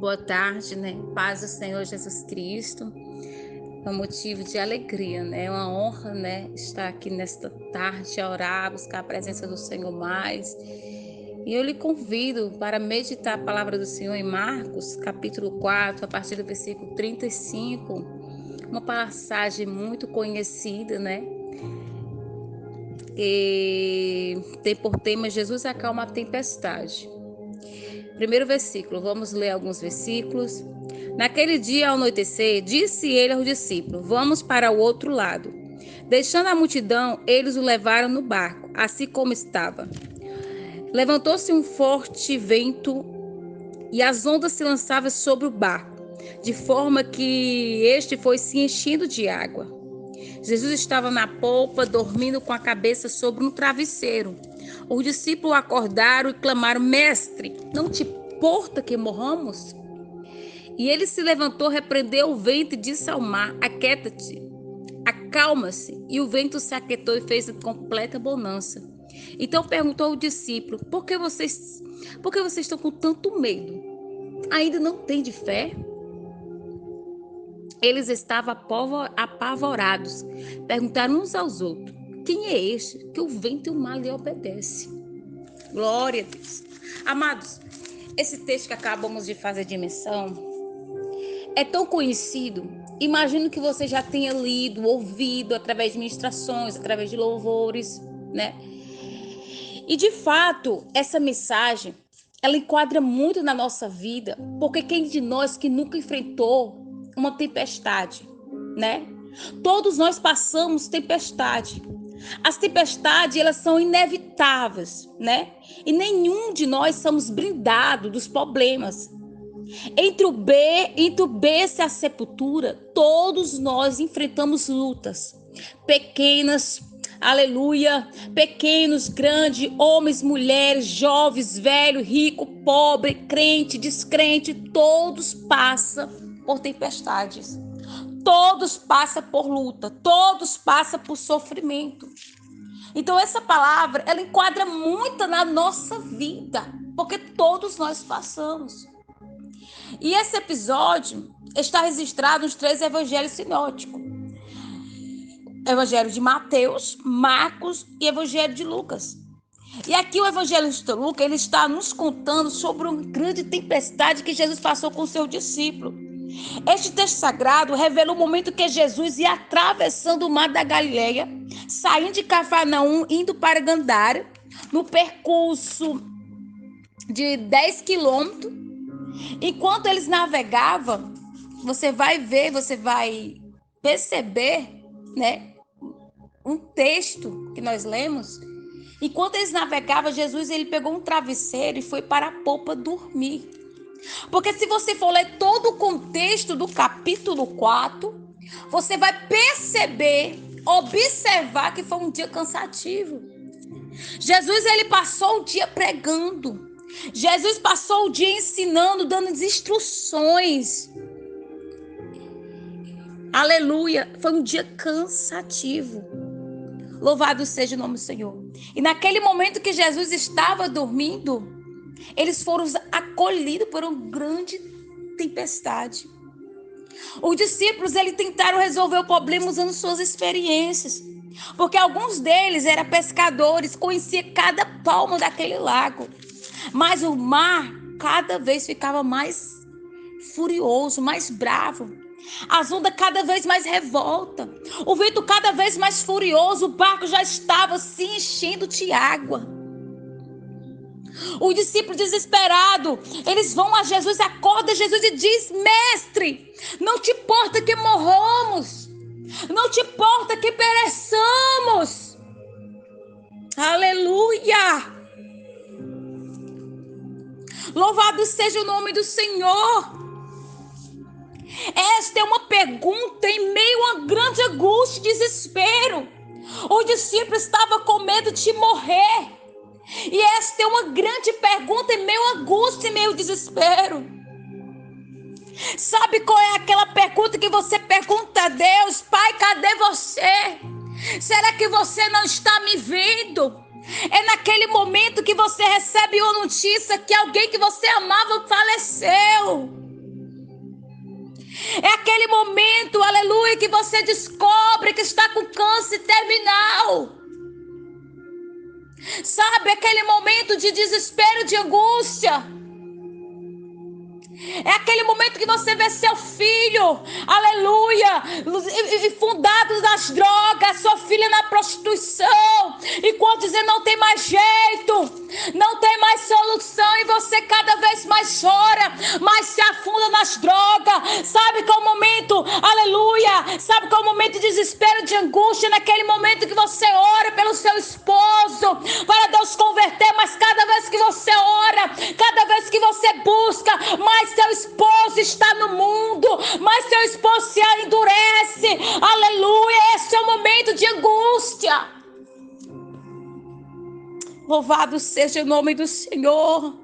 boa tarde, né? Paz do Senhor Jesus Cristo. É um motivo de alegria, né? É uma honra, né? Estar aqui nesta tarde a orar, buscar a presença do Senhor mais. E eu lhe convido para meditar a palavra do Senhor em Marcos, capítulo 4, a partir do versículo 35. Uma passagem muito conhecida, né? E tem por tema Jesus acalma a tempestade. Primeiro versículo, vamos ler alguns versículos. Naquele dia, ao anoitecer, disse ele aos discípulos: Vamos para o outro lado. Deixando a multidão, eles o levaram no barco, assim como estava. Levantou-se um forte vento e as ondas se lançavam sobre o barco, de forma que este foi se enchendo de água. Jesus estava na polpa, dormindo com a cabeça sobre um travesseiro. Os discípulos acordaram e clamaram: Mestre, não te importa que morramos? E ele se levantou, repreendeu o vento e disse ao mar: Aquieta-te, acalma-se. E o vento se aquietou e fez completa bonança. Então perguntou ao discípulo: Por que vocês estão com tanto medo? Ainda não têm de fé? Eles estavam apavorados. Perguntaram uns aos outros: Quem é este que o vento e o mar lhe obedecem? Glória a Deus. Amados, esse texto que acabamos de fazer de menção é tão conhecido. Imagino que você já tenha lido, ouvido através de ministrações, através de louvores, né? E de fato, essa mensagem, ela enquadra muito na nossa vida, porque quem de nós que nunca enfrentou uma tempestade, né? Todos nós passamos tempestade. As tempestades, elas são inevitáveis, né? E nenhum de nós somos blindados dos problemas. Entre o berço e a sepultura, todos nós enfrentamos lutas, pequenas, aleluia, pequenos, grandes, homens, mulheres, jovens, velho, rico, pobre, crente, descrente, todos passam por tempestades. Todos passam por luta, todos passam por sofrimento. Então essa palavra, ela enquadra muito na nossa vida, porque todos nós passamos. E esse episódio está registrado nos 3 evangelhos sinóticos. Evangelho de Mateus, Marcos e Evangelho de Lucas. E aqui o evangelista Lucas, ele está nos contando sobre uma grande tempestade que Jesus passou com seu discípulo. Este texto sagrado revela o momento que Jesus ia atravessando o mar da Galileia, saindo de Cafarnaum, indo para Gadara, no percurso de 10 quilômetros. Enquanto eles navegavam, você vai perceber, né, um texto que nós lemos. Enquanto eles navegavam, Jesus ele pegou um travesseiro e foi para a polpa dormir. Porque se você for ler todo o contexto do capítulo 4, você vai observar que foi um dia cansativo. Jesus ele passou o dia pregando. Jesus passou o dia ensinando, dando instruções. Aleluia, foi um dia cansativo. Louvado seja o nome do Senhor. E naquele momento que Jesus estava dormindo, eles foram acolhidos por uma grande tempestade. Os discípulos eles tentaram resolver o problema usando suas experiências, porque alguns deles eram pescadores, conheciam cada palmo daquele lago. Mas o mar cada vez ficava mais furioso, mais bravo. As ondas cada vez mais revolta. O vento cada vez mais furioso. O barco já estava se enchendo de água. Os discípulos desesperados, eles vão a Jesus, acorda Jesus e diz: Mestre, não te importa que morramos, não te importa que pereçamos. Aleluia! Louvado seja o nome do Senhor. Esta é uma pergunta em meio a grande angústia e desespero. O discípulo estava com medo de morrer. E esta é uma grande pergunta em meio a angústia e meio a desespero. Sabe qual é aquela pergunta que você pergunta a Deus? Pai, cadê você? Será que você não está me vendo? É naquele momento que você recebe uma notícia que alguém que você amava faleceu. aquele momento, aleluia, que você descobre que está com câncer terminal. Sabe, aquele momento de desespero, de angústia. É aquele momento que você vê seu filho, aleluia, fundado nas drogas, sua filha na prostituição, e quando dizer não tem mais jeito, não tem mais solução, e você cada vez mais chora, mais se afunda nas drogas. Sabe qual é o momento, aleluia, sabe qual é o momento de desespero, de angústia? Naquele momento que você ora pelo seu esposo, para Deus converter, mas cada vez que você ora, cada vez que você busca, mais seu esposo está no mundo, mas seu esposo se endurece, aleluia. Esse é o momento de angústia. Louvado seja o nome do Senhor.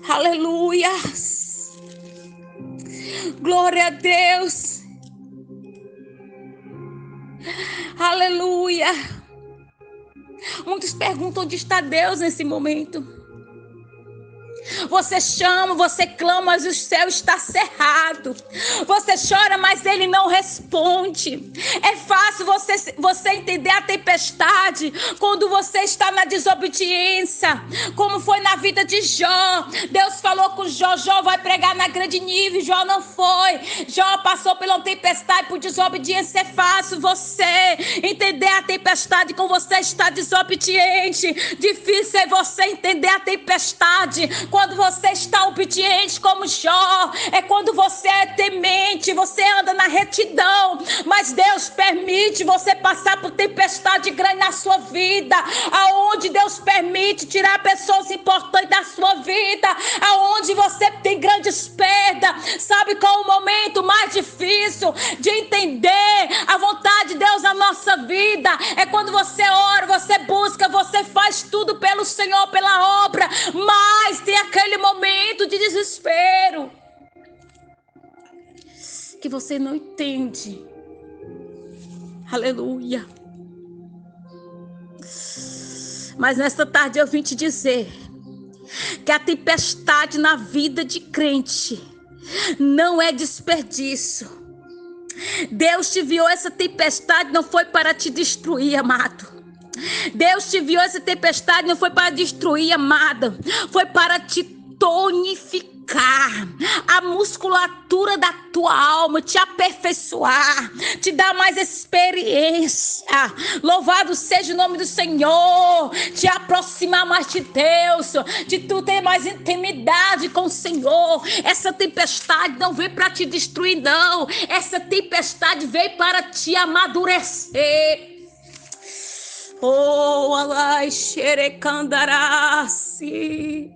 Aleluia. Glória a Deus. Aleluia. Muitos perguntam onde está Deus nesse momento. Você chama, você clama, mas o céu está cerrado. Você chora, mas ele não responde. É fácil você entender a tempestade quando você está na desobediência, como foi na vida de Jó. Deus falou com Jó: Jó vai pregar na grande nível. Jó não foi. Jó passou pela tempestade por desobediência. É fácil você entender a tempestade quando você está desobediente. Difícil é você entender a tempestade quando você está obediente como Jó. É quando você é temente, você anda na retidão, mas Deus permite você passar por tempestade grande na sua vida, aonde Deus permite tirar pessoas importantes da sua vida, aonde você tem grandes perdas. Sabe qual é o momento mais difícil de entender a vontade de Deus na nossa vida? É quando você ora, você busca, você faz tudo pelo Senhor, pela obra, mas tem aquele momento de desespero que você não entende. Aleluia. Mas nesta tarde eu vim te dizer que a tempestade na vida de crente não é desperdício. Deus te enviou essa tempestade, não foi para te destruir, amado. Deus te enviou essa tempestade, não foi para destruir, amada. Foi para te tonificar a musculatura da tua alma, te aperfeiçoar, te dar mais experiência. Louvado seja o nome do Senhor. Te aproximar mais de Deus, de tu ter mais intimidade com o Senhor. Essa tempestade não veio para te destruir, não. Essa tempestade veio para te amadurecer. Oh, alai xerecandarasi.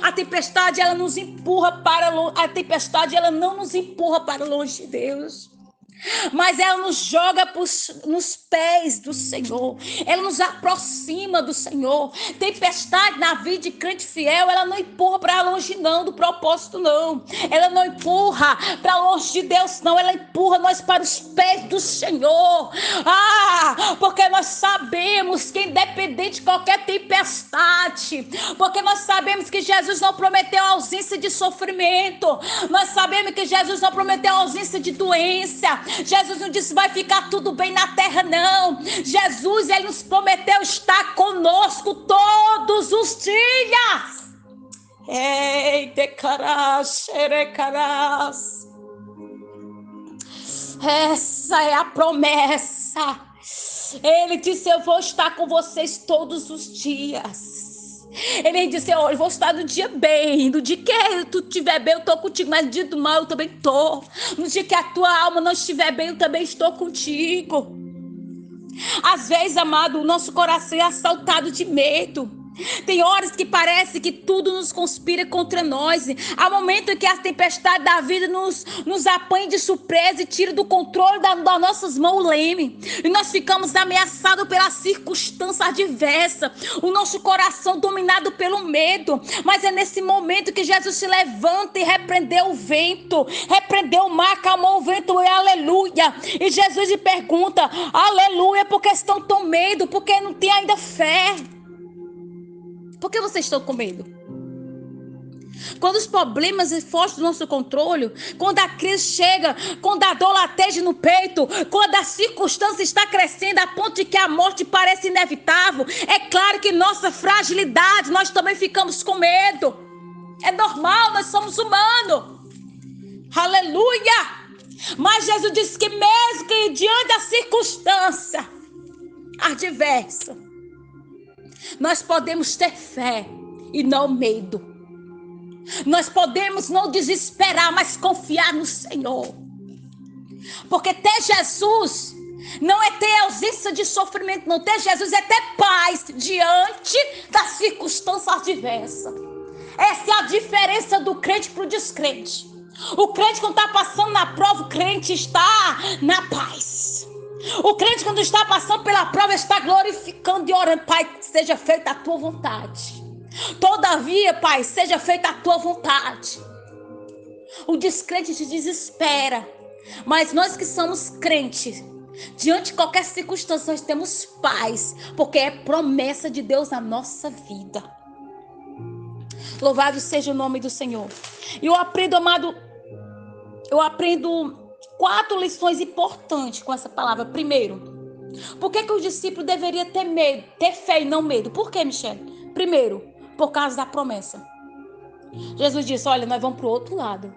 A tempestade, ela nos empurra para longe. A tempestade, ela não nos empurra para longe de Deus, mas ela nos joga nos pés do Senhor. Ela nos aproxima do Senhor. Tempestade na vida de crente fiel, ela não empurra para longe não do propósito, não. Ela não empurra para longe de Deus, não. Ela empurra nós para os pés do Senhor. Porque nós sabemos que independente de qualquer tempestade, porque nós sabemos que Jesus não prometeu ausência de sofrimento. Nós sabemos que Jesus não prometeu ausência de doença. Jesus não disse vai ficar tudo bem na terra, não. Jesus, ele nos prometeu estar conosco todos os dias. Ei, decarás, xerecarás. Essa é a promessa. Ele disse: eu vou estar com vocês todos os dias. Ele disse: eu vou estar no dia bem. No dia que tu estiver bem, eu estou contigo. Mas no dia do mal, eu também estou. No dia que a tua alma não estiver bem, eu também estou contigo. Às vezes, amado, o nosso coração é assaltado de medo. Tem horas que parece que tudo nos conspira contra nós. Há momentos que a tempestade da vida nos apanha de surpresa e tira do controle das nossas mãos o leme. E nós ficamos ameaçados pela circunstância adversa. O nosso coração dominado pelo medo. Mas é nesse momento que Jesus se levanta e repreendeu o vento. Repreendeu o mar, acalmou o vento, e aleluia. E Jesus lhe pergunta: aleluia, porque estão com medo? Porque não tem ainda fé. Por que vocês estão com medo? Quando os problemas fogem do nosso controle, quando a crise chega, quando a dor lateja no peito, quando a circunstância está crescendo a ponto de que a morte parece inevitável, é claro que nossa fragilidade, nós também ficamos com medo. É normal, nós somos humanos. Aleluia! Mas Jesus disse que mesmo que diante da circunstância adversa, nós podemos ter fé e não medo. Nós podemos não desesperar, mas confiar no Senhor. Porque ter Jesus não é ter ausência de sofrimento, não. Ter Jesus é ter paz diante da circunstância adversa. Essa é a diferença do crente para o descrente. O crente, quando está passando na prova, o crente está na paz. O crente, quando está passando pela prova, está glorificando e orando: Pai, seja feita a tua vontade. Todavia, Pai, seja feita a tua vontade. O descrente se desespera. Mas nós que somos crentes, diante de qualquer circunstância, nós temos paz, porque é promessa de Deus na nossa vida. Louvado seja o nome do Senhor. E eu aprendo, amado, 4 lições importantes com essa palavra. Primeiro, por que o discípulo deveria ter medo, ter fé e não medo? Por que, Michele? Primeiro, por causa da promessa. Jesus disse: olha, nós vamos para o outro lado.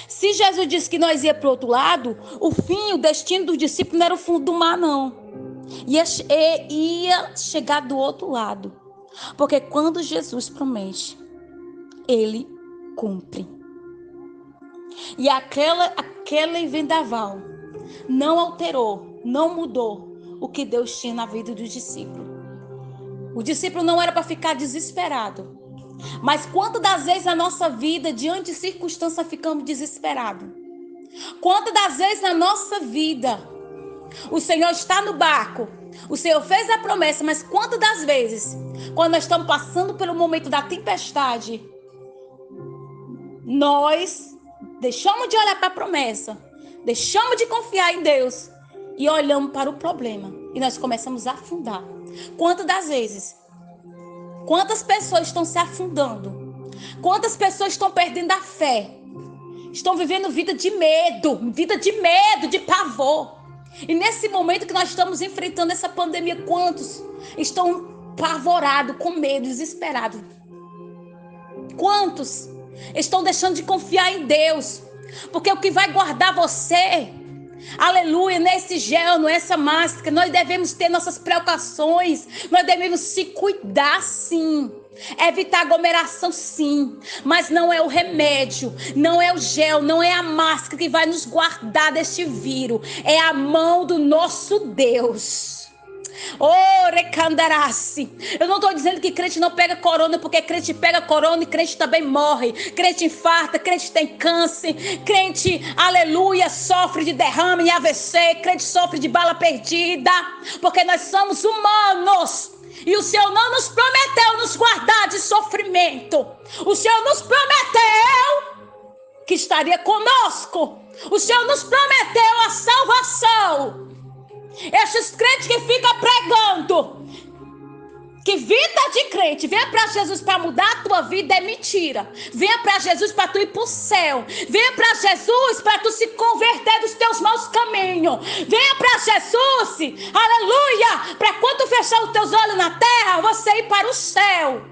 Se Jesus disse que nós ia para o outro lado, o fim, o destino do discípulo não era o fundo do mar, não. Ia chegar do outro lado. Porque quando Jesus promete, ele cumpre. E aquele vendaval não alterou, não mudou o que Deus tinha na vida do discípulo. O discípulo não era para ficar desesperado. Mas quantas das vezes na nossa vida, diante de circunstâncias, ficamos desesperados? Quantas das vezes na nossa vida, o Senhor está no barco, o Senhor fez a promessa, mas quantas das vezes, quando nós estamos passando pelo momento da tempestade, nós deixamos de olhar para a promessa, deixamos de confiar em Deus e olhamos para o problema e nós começamos a afundar? Quantas das vezes? Quantas pessoas estão se afundando? Quantas pessoas estão perdendo a fé? Estão vivendo vida de medo, de pavor. E nesse momento que nós estamos enfrentando essa pandemia, quantos estão apavorados, com medo, desesperados? Quantos estão deixando de confiar em Deus? Porque o que vai guardar você, aleluia, nesse gel, nessa máscara, nós devemos ter nossas precauções, nós devemos se cuidar, sim. Evitar aglomeração, sim, mas não é o remédio, não é o gel, não é a máscara que vai nos guardar deste vírus, é a mão do nosso Deus. Oh, recandarás-se. Eu não estou dizendo que crente não pega corona, porque crente pega corona e crente também morre. Crente infarta, crente tem câncer, crente, aleluia, sofre de derrame em AVC, crente sofre de bala perdida, porque nós somos humanos. E o Senhor não nos prometeu nos guardar de sofrimento. O Senhor nos prometeu que estaria conosco. O Senhor nos prometeu a salvação. Estes crentes que ficam pregando que vida de crente, venha para Jesus para mudar a tua vida, é mentira. Venha para Jesus para tu ir para o céu. Venha para Jesus para tu se converter dos teus maus caminhos. Venha para Jesus, aleluia, para quando tu fechar os teus olhos na terra, você ir para o céu.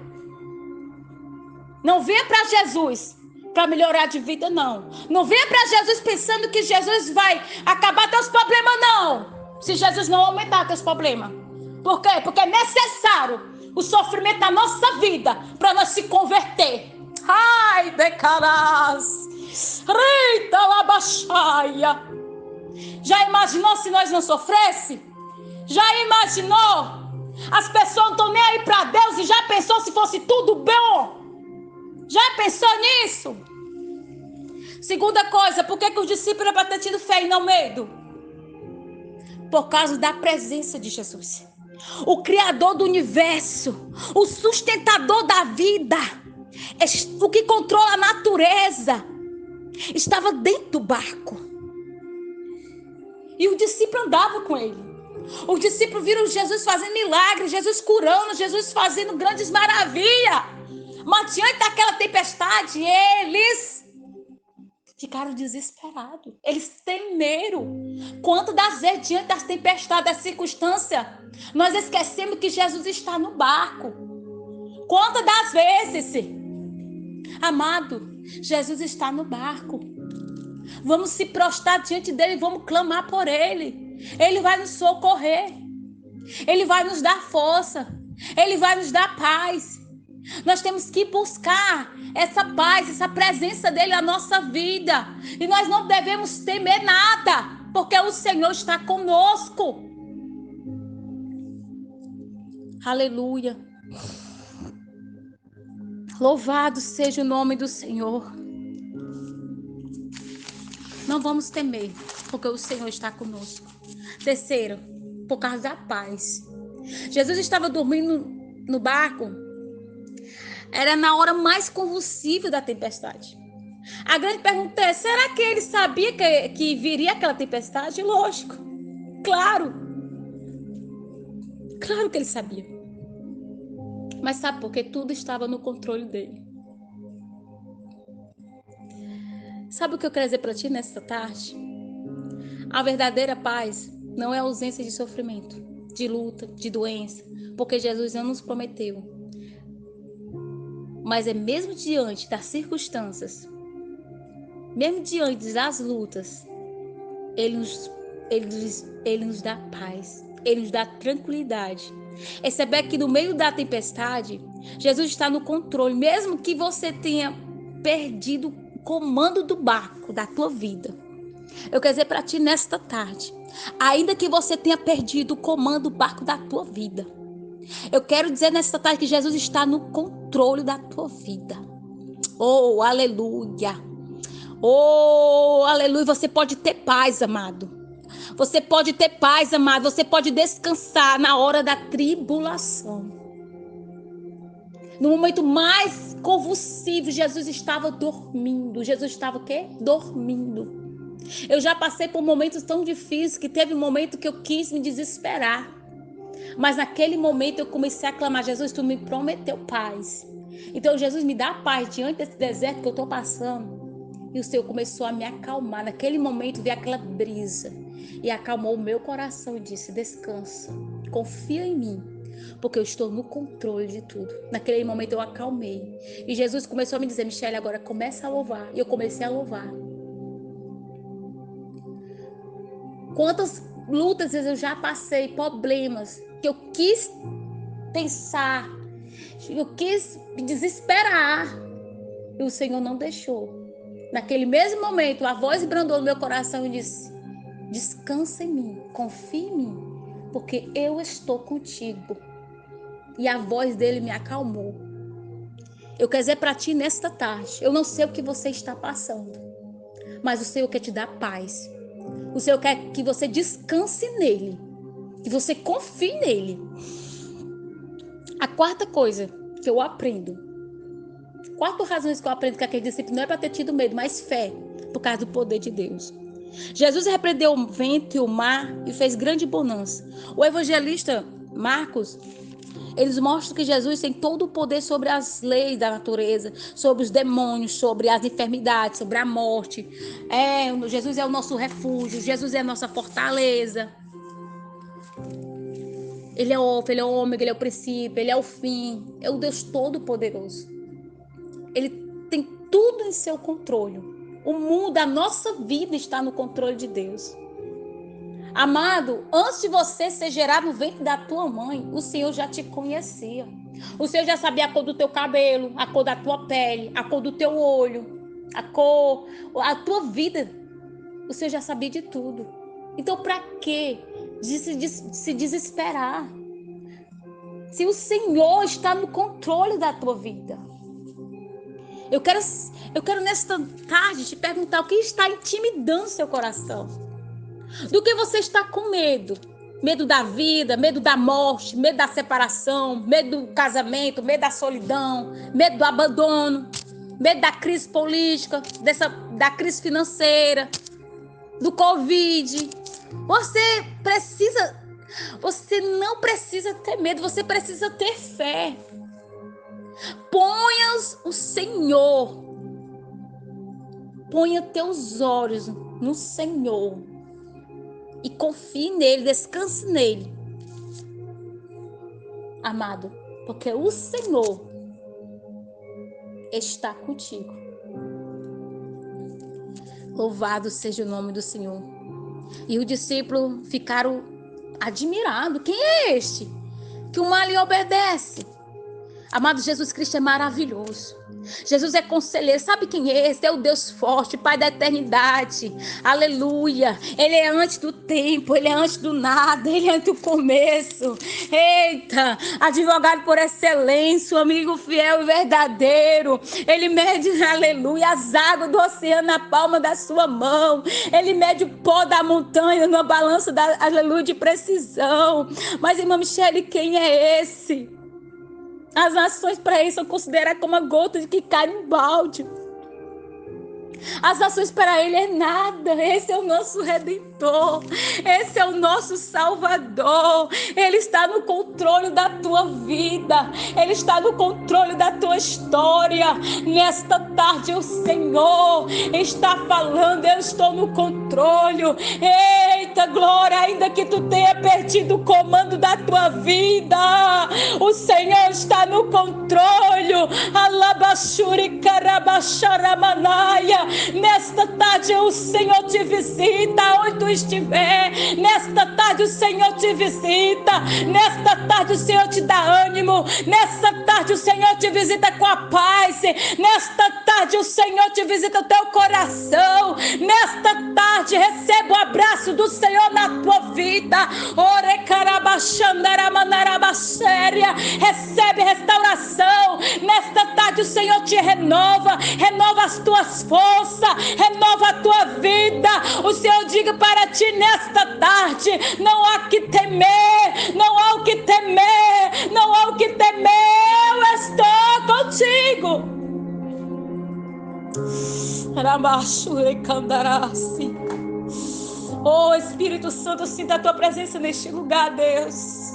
Não venha para Jesus para melhorar de vida, não. Não venha para Jesus pensando que Jesus vai acabar teus problemas, não. Se Jesus não aumentar teus problemas. Por quê? Porque é necessário o sofrimento da nossa vida para nós se converter. Ai, decarás. Rita labaxaia. Já imaginou se nós não sofresse? Já imaginou? As pessoas não estão nem aí para Deus e já pensou se fosse tudo bom? Já pensou nisso? Segunda coisa, por que os discípulos eram para ter tido fé e não medo? Por causa da presença de Jesus. O Criador do universo, o sustentador da vida, o que controla a natureza, estava dentro do barco. E o discípulo andava com ele. Os discípulos viram Jesus fazendo milagres, Jesus curando, Jesus fazendo grandes maravilhas. Mas diante daquela tempestade, eles ficaram desesperados. Eles temeram. Quanto das vezes, diante das tempestades, das circunstâncias, nós esquecemos que Jesus está no barco. Quantas das vezes, amado, Jesus está no barco. Vamos se prostrar diante dele, vamos clamar por ele. Ele vai nos socorrer. Ele vai nos dar força. Ele vai nos dar paz. Nós temos que buscar essa paz, essa presença dele na nossa vida. E nós não devemos temer nada, porque o Senhor está conosco. Aleluia. Louvado seja o nome do Senhor. Não vamos temer, porque o Senhor está conosco. Terceiro, por causa da paz. Jesus estava dormindo no barco. Era na hora mais convulsiva da tempestade. A grande pergunta é, será que ele sabia que viria aquela tempestade? Lógico. Claro. Claro que ele sabia. Mas sabe por quê? Tudo estava no controle dele. Sabe o que eu quero dizer para ti nesta tarde? A verdadeira paz não é a ausência de sofrimento, de luta, de doença, porque Jesus não nos prometeu. Mas é mesmo diante das circunstâncias, mesmo diante das lutas, Ele nos dá paz, Ele nos dá tranquilidade. É saber que no meio da tempestade, Jesus está no controle, mesmo que você tenha perdido o comando do barco da tua vida. Eu quero dizer para ti nesta tarde, ainda que você tenha perdido o comando do barco da tua vida, eu quero dizer nesta tarde que Jesus está no controle da tua vida. Oh, aleluia. Oh, aleluia. Você pode ter paz, amado. Você pode ter paz, amado. Você pode descansar na hora da tribulação. No momento mais convulsivo, Jesus estava dormindo. Jesus estava o quê? Dormindo. Eu já passei por momentos tão difíceis que teve um momento que eu quis me desesperar. Mas naquele momento eu comecei a clamar, Jesus, tu me prometeu paz. Então Jesus me dá paz diante desse deserto que eu estou passando. E o Senhor começou a me acalmar. Naquele momento veio aquela brisa e acalmou o meu coração e disse, descansa, confia em mim, porque eu estou no controle de tudo. Naquele momento eu acalmei. E Jesus começou a me dizer, Michele, agora começa a louvar. E eu comecei a louvar. Quantas lutas vezes eu já passei, problemas, que eu quis pensar, eu quis me desesperar, e o Senhor não deixou. Naquele mesmo momento, a voz brandou no meu coração e disse, descansa em mim, confia em mim, porque eu estou contigo. E a voz dele me acalmou. Eu quero dizer para ti nesta tarde, eu não sei o que você está passando, mas o Senhor quer te dar paz. O Senhor quer que você descanse nele, que você confie nele. A quarta coisa que eu aprendo, quatro razões que eu aprendo que aquele discípulo não é para ter tido medo, mas fé, por causa do poder de Deus. Jesus repreendeu o vento e o mar e fez grande bonança. O evangelista Marcos, eles mostram que Jesus tem todo o poder sobre as leis da natureza, sobre os demônios, sobre as enfermidades, sobre a morte. Jesus é o nosso refúgio, Jesus é a nossa fortaleza. Ele é o alfa, ele é o ômega, ele é o princípio, ele é o fim. É o Deus Todo-Poderoso. Ele tem tudo em seu controle. O mundo, a nossa vida está no controle de Deus. Amado, antes de você ser gerado no ventre da tua mãe, o Senhor já te conhecia. O Senhor já sabia a cor do teu cabelo, a cor da tua pele, a cor do teu olho, a tua vida. O Senhor já sabia de tudo. Então, para que se desesperar? Se o Senhor está no controle da tua vida. Eu quero nesta tarde te perguntar o que está intimidando seu coração. Do que você está com medo? Medo da vida, medo da morte, medo da separação, medo do casamento, medo da solidão, medo do abandono, medo da crise política, da crise financeira, do Covid. Você não precisa ter medo, você precisa ter fé. Ponha o Senhor. Ponha teus olhos no Senhor e confie nele, descanse nele, amado, porque o Senhor está contigo. Louvado seja o nome do Senhor. E os discípulos ficaram admirados. Quem é este que o mal lhe obedece? Amado, Jesus Cristo é maravilhoso. Jesus é conselheiro. Sabe quem é esse? É o Deus forte, Pai da eternidade. Aleluia. Ele é antes do tempo, ele é antes do nada, ele é antes do começo. Eita, advogado por excelência, amigo fiel e verdadeiro. Ele mede, aleluia, as águas do oceano na palma da sua mão. Ele mede o pó da montanha numa balança aleluia, de precisão. Mas, irmã Michele, quem é esse? As nações para ele são consideradas como a gota que cai no balde. As nações para ele é nada. Esse é o nosso Redentor. Esse é o nosso Salvador. Ele está no controle da tua vida. Ele está no controle da tua história. Nesta tarde o Senhor está falando. Eu estou no controle. Eita glória, ainda que tu tenha perdido o comando da tua vida, o Senhor está no controle. Alabashuri karabasharamanaya. Nesta tarde o Senhor te visita onde tu estiver. Nesta tarde o Senhor te visita. Nesta tarde o Senhor te dá ânimo. Nesta tarde o Senhor te visita com a paz. Nesta tarde o Senhor te visita o teu coração. Nesta tarde receba o abraço do Senhor na tua vida. Recebe restauração. Nesta tarde o Senhor te renova. Renova as tuas forças. Renova a tua vida. O Senhor diga para ti nesta tarde: não há que temer. Não há o que temer. Não há o que temer. Eu estou contigo. Oh Espírito Santo, eu sinto a tua presença neste lugar, Deus.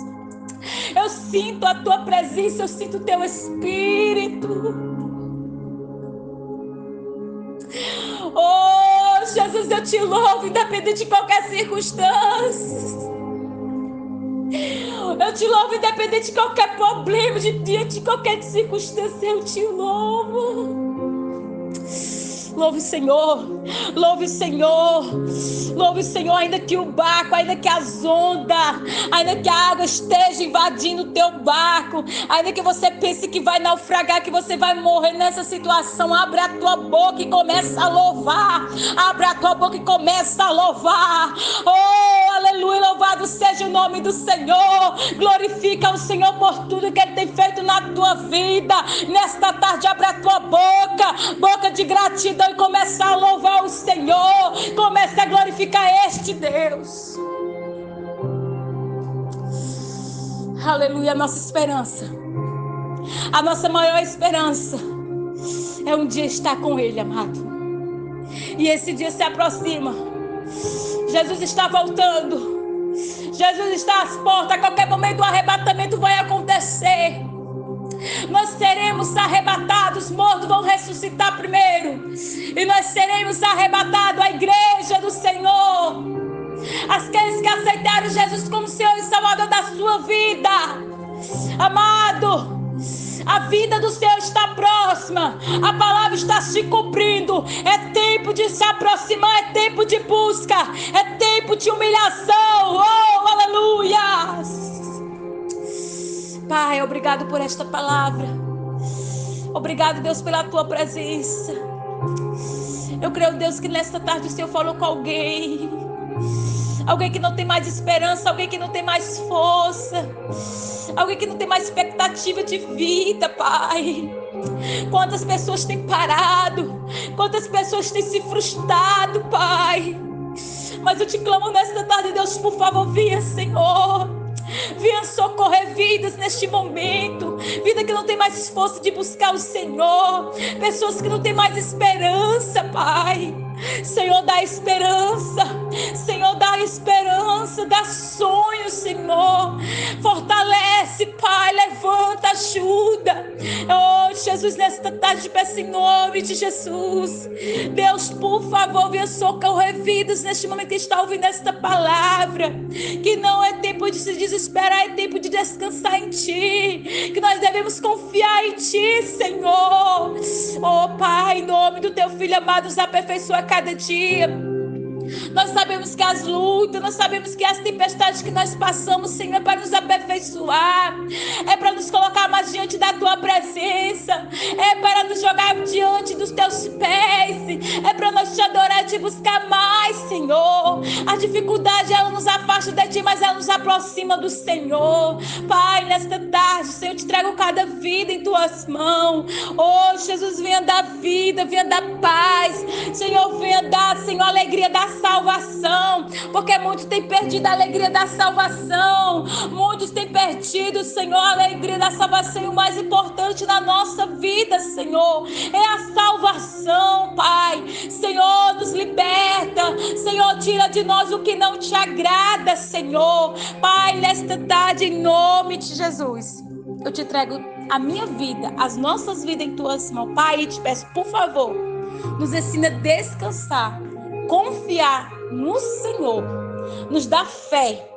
Eu sinto a tua presença, eu sinto o teu Espírito. Oh Jesus, eu te louvo, independente de qualquer circunstância. Eu te louvo, independente de qualquer problema, diante de qualquer circunstância, eu te louvo. Louve o Senhor, louve o Senhor, louve o Senhor, ainda que o barco, ainda que as ondas, ainda que a água esteja invadindo o teu barco, ainda que você pense que vai naufragar, que você vai morrer nessa situação, abre a tua boca e começa a louvar, abre a tua boca e começa a louvar. Oh, aleluia, louvado seja o nome do Senhor, glorifica o Senhor por tudo que Ele tem feito na tua vida. Nesta tarde abre a tua boca de gratidão, e começa a louvar o Senhor, começa a glorificar este Deus. Aleluia, a nossa esperança, a nossa maior esperança é um dia estar com Ele, amado. E esse dia se aproxima. Jesus está voltando. Jesus está às portas. A qualquer momento o arrebatamento vai acontecer. Nós seremos arrebatados, mortos vão ressuscitar primeiro, e nós seremos arrebatados, a igreja do Senhor, aqueles que aceitaram Jesus como Senhor e Salvador da sua vida. Amado, a vida do Senhor está próxima, a palavra está se cumprindo. É tempo de se aproximar, é tempo de busca, é tempo de humilhação. Oh, aleluia! Pai, obrigado por esta palavra. Obrigado, Deus, pela tua presença. Eu creio, Deus, que nesta tarde o Senhor falou com alguém. Alguém que não tem mais esperança, alguém que não tem mais força, alguém que não tem mais expectativa de vida, Pai. Quantas pessoas têm parado, quantas pessoas têm se frustrado, Pai. Mas eu te clamo nesta tarde, Deus, por favor, venha, Senhor. Venha socorrer vidas neste momento. Vida que não tem mais esforço de buscar o Senhor. Pessoas que não têm mais esperança, Pai. Senhor, dá esperança. Senhor, dá esperança. Dá sonhos, Senhor. Fortalece, Pai. Levanta, ajuda. Oh, Jesus, nesta tarde, peço em nome de Jesus. Deus, por favor, venha socorrer vidas neste momento que está ouvindo esta palavra. Que não é tempo de se desesperar, é tempo de descansar em Ti. Que nós devemos confiar em Ti, Senhor. Oh, Pai, em nome do Teu Filho amado, nos aperfeiçoa a cada dia. Nós sabemos que as lutas, nós sabemos que as tempestades que nós passamos, Senhor, é para nos aperfeiçoar, é para nos colocar mais diante da Tua presença, é para nos jogar diante dos Teus pés, é para nós Te adorar e Te buscar mais, Senhor. A dificuldade, ela nos afasta de Ti, mas ela nos aproxima do Senhor. Pai, nesta tarde, Senhor, eu Te trago cada vida em Tuas mãos. Oh, Jesus, venha dar vida, venha dar paz. Senhor, venha dar, Senhor, alegria da salvação, porque muitos têm perdido a alegria da salvação, muitos têm perdido, Senhor, a alegria da salvação, e o mais importante na nossa vida, Senhor, é a salvação, Pai. Senhor, nos liberta, Senhor, tira de nós o que não Te agrada, Senhor. Pai, nesta tarde, em nome de Jesus, eu Te entrego a minha vida, as nossas vidas em Tuas mãos, Pai, e Te peço, por favor, nos ensina a descansar, confiar no Senhor, nos dá fé.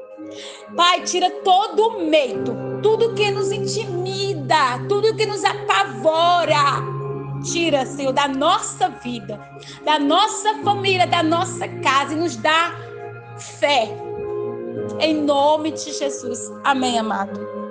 Pai, tira todo o medo, tudo que nos intimida, tudo que nos apavora. Tira, Senhor, da nossa vida, da nossa família, da nossa casa, e nos dá fé. Em nome de Jesus. Amém, amado.